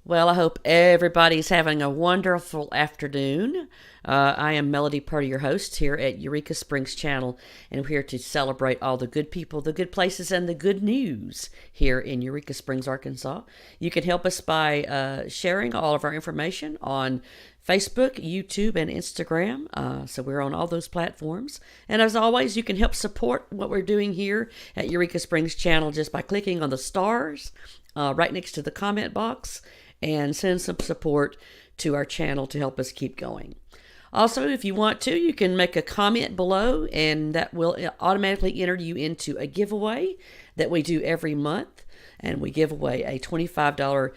Well, I hope everybody's having a wonderful afternoon. I am Melody Purdy, your host here at Eureka Springs Channel, and we're here to celebrate all the good people, the good places, and the good news here in Eureka Springs, Arkansas. You can help us by sharing all of our information on Facebook, YouTube, and Instagram. So we're on all those platforms. And as always, you can help support what we're doing here at Eureka Springs Channel just by clicking on the stars right next to the comment box and send some support to our channel to help us keep going. Also, if you want to, you can make a comment below, and that will automatically enter you into a giveaway that we do every month. And we give away a $25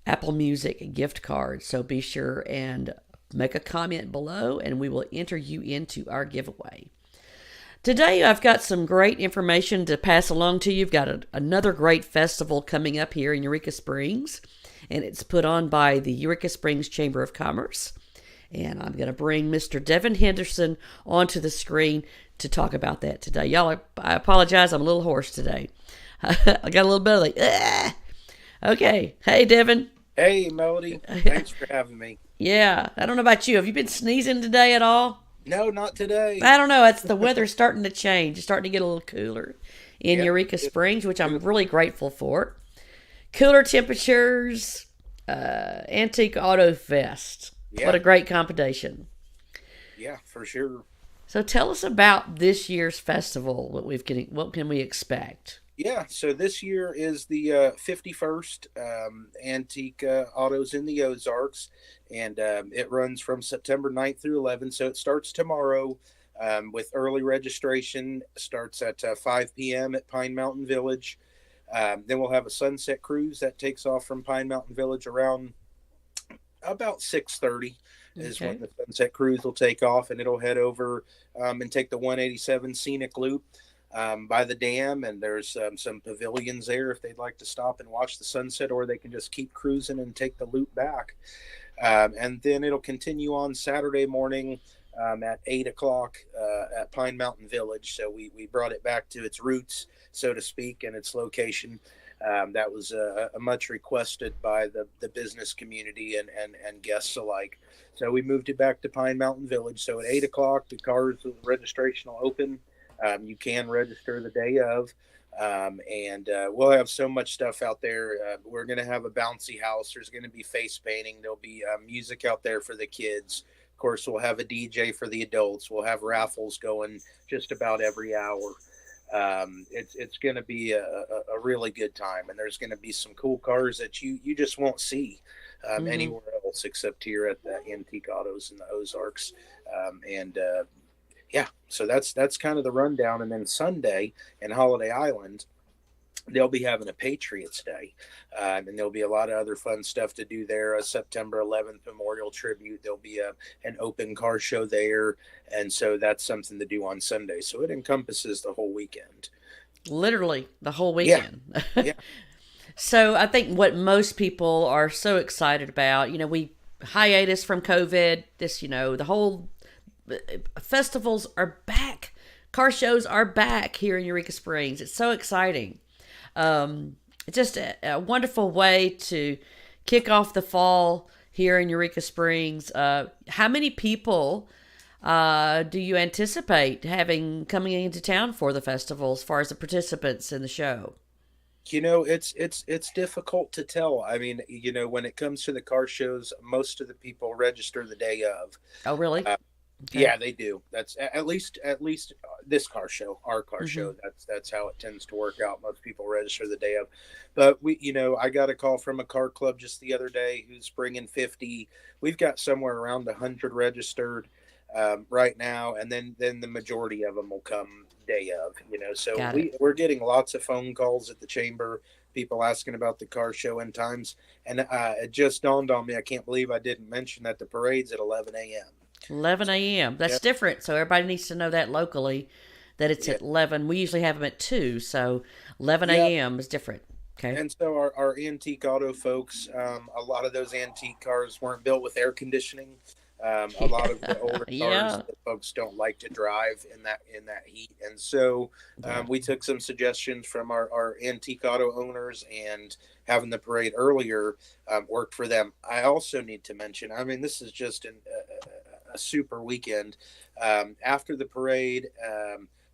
Apple Music gift card. So be sure and make a comment below, and we will enter you into our giveaway. Today, I've got some great information to pass along to you. You've got another great festival coming up here in Eureka Springs, and it's put on by the Eureka Springs Chamber of Commerce. And I'm going to bring Mr. Devin Henderson onto the screen to talk about that today. Y'all, I apologize, I'm a little hoarse today. I got a little belly. Okay. Hey, Devin. Hey, Melody. Thanks for having me. Yeah. I don't know about you. Have you been sneezing today at all? No, not today. I don't know. It's the weather's starting to change. It's starting to get a little cooler in Eureka Springs, which I'm really grateful for. Cooler temperatures, Antique Auto Fest. Yeah. What a great competition. Yeah, for sure. So tell us about this year's festival. What can we expect? Yeah, so this year is the 51st Antique Autos in the Ozarks, and it runs from September 9th through 11th. So it starts tomorrow with early registration. Starts at 5 p.m. at Pine Mountain Village. Then we'll have a sunset cruise that takes off from Pine Mountain Village around about 6:30 is when the sunset cruise will take off, and it'll head over and take the 187 scenic loop by the dam, and there's some pavilions there if they'd like to stop and watch the sunset, or they can just keep cruising and take the loop back. And then it'll continue on Saturday morning at 8 o'clock at Pine Mountain Village. So we brought it back to its roots, so to speak, and its location. That was a much requested by the business community and guests alike. So we moved it back to Pine Mountain Village. So at 8 o'clock, the cars registration will open. You can register the day of. And we'll have so much stuff out there. We're going to have a bouncy house. There's going to be face painting. There'll be music out there for the kids. Of course, we'll have a DJ for the adults. We'll have raffles going just about every hour. It's going to be a really good time, and there's going to be some cool cars that you just won't see anywhere else except here at the Antique Autos in the Ozarks. Yeah, so that's kind of the rundown. And then Sunday in Holiday Island, they'll be having a Patriots Day, and there'll be a lot of other fun stuff to do there. A September 11th Memorial Tribute. There'll be an open car show there, and so that's something to do on Sunday. So it encompasses the whole weekend. Literally the whole weekend. Yeah. So I think what most people are so excited about, we hiatus from COVID. The whole festivals are back. Car shows are back here in Eureka Springs. It's so exciting. It's just a wonderful way to kick off the fall here in Eureka Springs. How many people do you anticipate having coming into town for the festival as far as the participants in the show? It's difficult to tell. I mean, when it comes to the car shows, most of the people register the day of. Oh, really? Okay. Yeah, they do. That's at least this car show, our car show. That's how it tends to work out. Most people register the day of, but I got a call from a car club just the other day who's bringing 50. We've got somewhere around 100 registered right now, and then the majority of them will come day of. So we're getting lots of phone calls at the chamber, people asking about the car show and times, and it just dawned on me. I can't believe I didn't mention that the parade's at 11 a.m. 11 a.m. That's different. So everybody needs to know that locally, that it's at 11. We usually have them at 2, so 11 a.m. is different. Okay. And so our antique auto folks, a lot of those antique cars weren't built with air conditioning. A lot of the older cars Yeah. that folks don't like to drive in that heat, and so Yeah. we took some suggestions from our antique auto owners, and having the parade earlier worked for them. I also need to mention, I mean, this is just a super weekend. After the parade,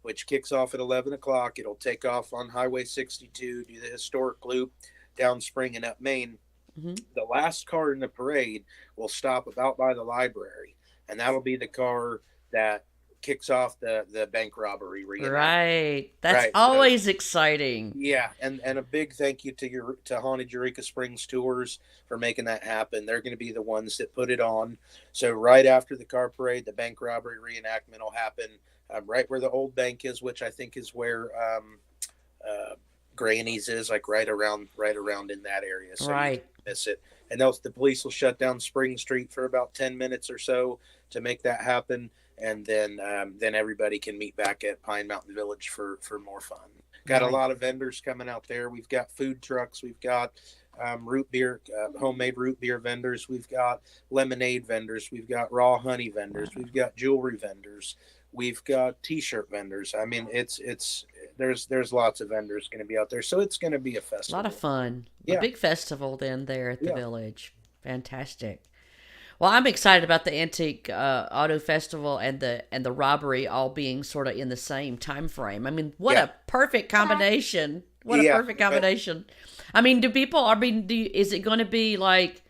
which kicks off at 11 o'clock, it'll take off on Highway 62, do the historic loop down Spring and up Main. Hmm. The last car in the parade will stop about by the library, and that'll be the car that kicks off the bank robbery reenactment. Right. That's Right. So always exciting. yeah, and a big thank you to Haunted Eureka Springs Tours for making that happen. They're going to be the ones that put it on. So right after the car parade, the bank robbery reenactment will happen right where the old bank is, which I think is where uh, Granny's is, like right around in that area. So you Right. can't miss it. And the police will shut down Spring Street for about 10 minutes or so to make that happen, and then everybody can meet back at Pine Mountain Village for more fun. Got a Right. lot of vendors coming out there. We've got food trucks. We've got root beer, homemade root beer vendors. We've got lemonade vendors. We've got raw honey vendors. We've got jewelry vendors. We've got T-shirt vendors. I mean, it's there's lots of vendors going to be out there, so it's going to be a A lot of festival. fun. A Yeah, big festival then there at the yeah, village. Fantastic. Well, I'm excited about the antique auto festival and the robbery all being sort of in the same time frame. I mean, what yeah, a perfect combination! What a yeah. perfect combination. I mean, do people? I mean, is it going to be like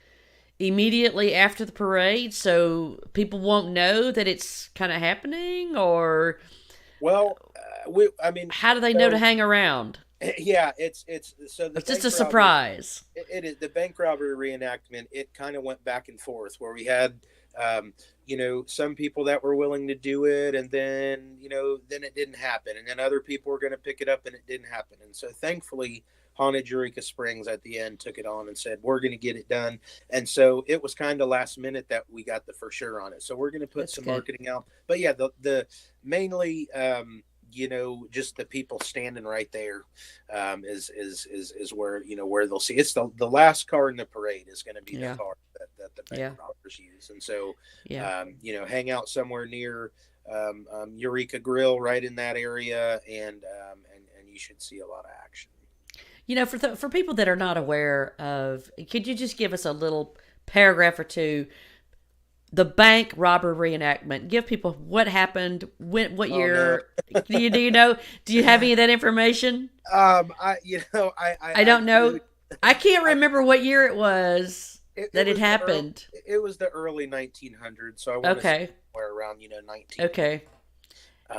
immediately after the parade, so people won't know that it's kind of happening, or Well, I mean, how do they know to so hang around? yeah, it's so the It's just a bank robbery. surprise. It is the bank robbery reenactment. It kind of went back and forth where we had, some people that were willing to do it, and then then it didn't happen, and then other people were going to pick it up, and it didn't happen. And so thankfully, Haunted Eureka Springs at the end took it on and said we're going to get it done. And so it was kind of last minute that we got the for sure on it. So we're going to put That's some good. marketing out. But yeah, the mainly. Just the people standing right there is where where they'll see it's the last car in the parade is going to be the Yeah. car that the bank Yeah. robbers use, and so Yeah. hang out somewhere near Eureka Grill right in that area, and you should see a lot of action. For people that are not aware of, could you just give us a little paragraph or two? The bank robbery reenactment. Give people what happened, when, what Oh no. year. Do you know? Do you have any of that information? I you know I I don't know. do. I can't I, remember what year it was it that it was happened. it was the early 1900s, so I want to say Okay. somewhere around 19. Okay.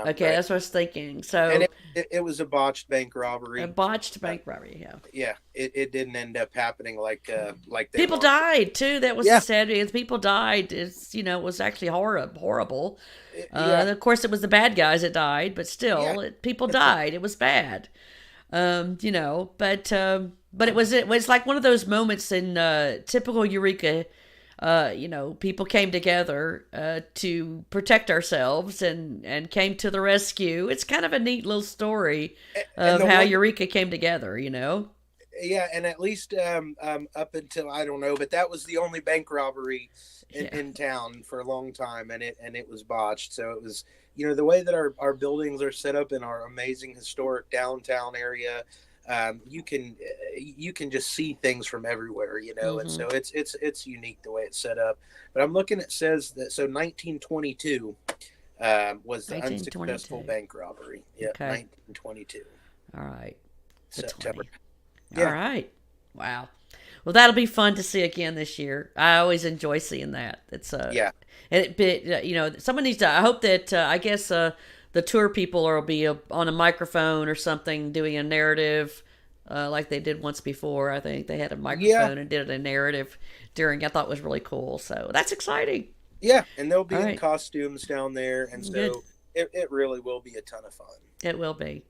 Okay. Right. That's what I was thinking. And So it was a botched bank a robbery. botched Uh, bank robbery. Yeah. yeah, it didn't end up happening like they People wanted. died too. That was the Yeah, sad thing. Is people died. It was actually horrible. yeah, And of course, it was the bad guys that died, but yeah. still, people died. It was bad. But it was like one of those moments in typical Eureka. People came together to protect ourselves and came to the rescue. It's kind of a neat little story And of the how one, Eureka came together. yeah, and at least up until I don't know, but that was the only bank robbery Yeah, in town for a long time, and it was botched. So it was the way that our buildings are set up in our amazing historic downtown area. You can just see things from everywhere, and mm-hmm. so it's unique the way it's set up. But I'm looking, it says that, so 1922 was the unsuccessful 1922. bank robbery. Yep, Okay. 1922 All right. The September. 20. All Yeah, right. Wow. Well, that'll be fun to see again this year. I always enjoy seeing that. yeah, And someone needs to. I hope that I guess the tour people will be on a microphone or something doing a narrative, like they did once before. I think they had a yeah, microphone and did a narrative during. I thought it was really cool. So that's exciting. yeah, and they'll All be in right. costumes down there, and Good. so it really will be a ton of fun. It will be.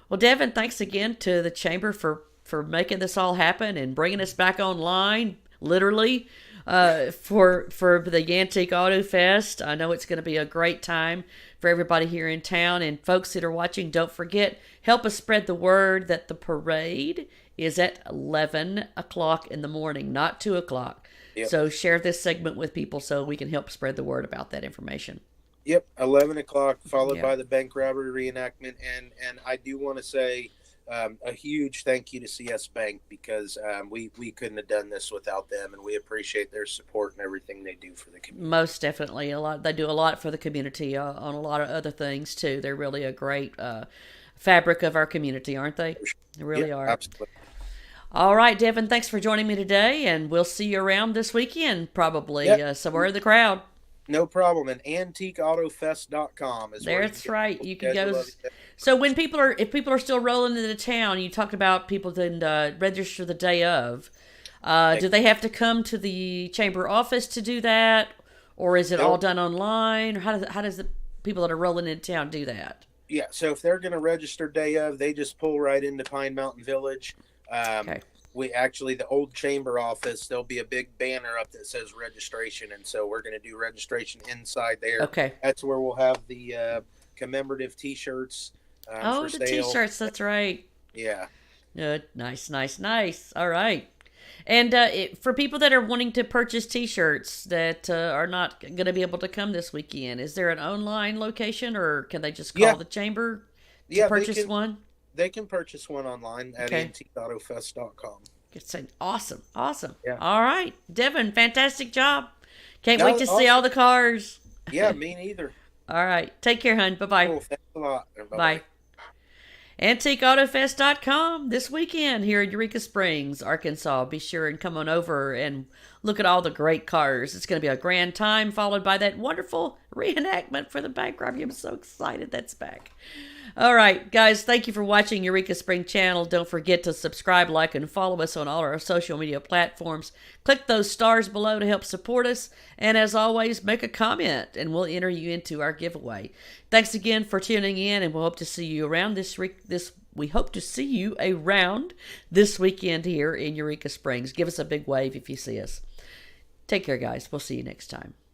Well, Devin, thanks again to the chamber for making this all happen and bringing us back online, literally, for the Antique Auto Fest. I know it's going to be a great time for everybody here in town, and folks that are watching. Don't forget, help us spread the word that the parade is at 11 o'clock in the morning, not 2 o'clock. Yep. So share this segment with people so we can help spread the word about that information. Yep, 11 o'clock, followed Yeah. by the bank robbery reenactment. And I do want to say a huge thank you to CS Bank, because we couldn't have done this without them, and we appreciate their support and everything they do for the community. Most definitely. They do a lot for the community on a lot of other things, too. They're really a great fabric of our community, aren't they? They really Yep, are. absolutely. All right, Devin, thanks for joining me today, and we'll see you around this weekend, probably somewhere in the crowd. No problem. And antiqueautofest.com is where That's right. You can schedule go. everything. So if people are still rolling into town, you talked about people can register the day of. Do they have to come to the chamber office to do that, or is it all done online? Or how does the people that are rolling into town do that? Yeah, so if they're going to register day of, they just pull right into Pine Mountain Village. Okay. We actually, the old chamber office, there'll be a big banner up that says registration, and so we're going to do registration inside there. Okay. That's where we'll have the commemorative T-shirts Oh, for the sale. T-shirts. That's right. Yeah. Good. Nice, nice, nice. All right. And for people that are wanting to purchase T-shirts that are not going to be able to come this weekend, is there an online location, or can they just call the chamber to purchase one? They can purchase one online at Okay. antiqueautofest.com. It's awesome, awesome. Yeah. All right, Devin, fantastic job. Can't No, wait to see awesome. all the cars. Yeah, me neither. All right, take care, hon. Bye-bye. Cool. Thanks a lot. Bye. AntiqueAutoFest.com this weekend here in Eureka Springs, Arkansas. Be sure and come on over and look at all the great cars. It's going to be a grand time, followed by that wonderful reenactment for the bank robbery. I'm so excited that's back. All right, guys, thank you for watching Eureka Spring Channel. Don't forget to subscribe, like, and follow us on all our social media platforms. Click those stars below to help support us. And as always, make a comment, and we'll enter you into our giveaway. Thanks again for tuning in, and we'll hope to see you around we hope to see you around this weekend here in Eureka Springs. Give us a big wave if you see us. Take care, guys. We'll see you next time.